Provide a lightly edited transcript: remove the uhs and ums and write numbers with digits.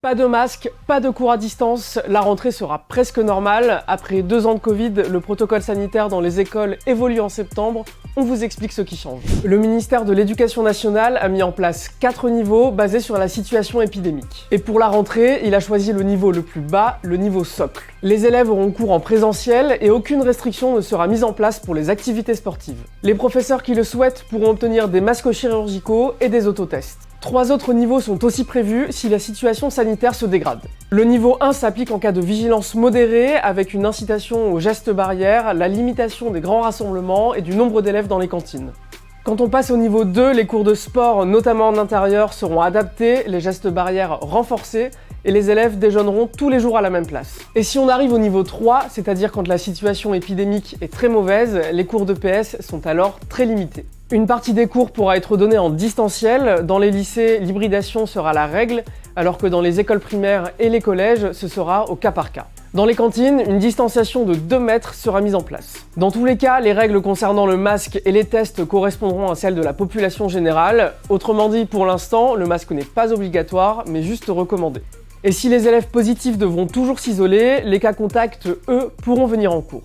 Pas de masque, pas de cours à distance, la rentrée sera presque normale. Après 2 ans de Covid, le protocole sanitaire dans les écoles évolue en septembre. On vous explique ce qui change. Le ministère de l'Éducation nationale a mis en place 4 niveaux basés sur la situation épidémique. Et pour la rentrée, il a choisi le niveau le plus bas, le niveau socle. Les élèves auront cours en présentiel et aucune restriction ne sera mise en place pour les activités sportives. Les professeurs qui le souhaitent pourront obtenir des masques chirurgicaux et des autotests. 3 autres niveaux sont aussi prévus si la situation sanitaire se dégrade. Le niveau 1 s'applique en cas de vigilance modérée avec une incitation aux gestes barrières, la limitation des grands rassemblements et du nombre d'élèves dans les cantines. Quand on passe au niveau 2, les cours de sport, notamment en intérieur, seront adaptés, les gestes barrières renforcés et les élèves déjeuneront tous les jours à la même place. Et si on arrive au niveau 3, c'est-à-dire quand la situation épidémique est très mauvaise, les cours de PS sont alors très limités. Une partie des cours pourra être donnée en distanciel. Dans les lycées, l'hybridation sera la règle, alors que dans les écoles primaires et les collèges, ce sera au cas par cas. Dans les cantines, une distanciation de 2 mètres sera mise en place. Dans tous les cas, les règles concernant le masque et les tests correspondront à celles de la population générale. Autrement dit, pour l'instant, le masque n'est pas obligatoire, mais juste recommandé. Et si les élèves positifs devront toujours s'isoler, les cas contacts, eux, pourront venir en cours.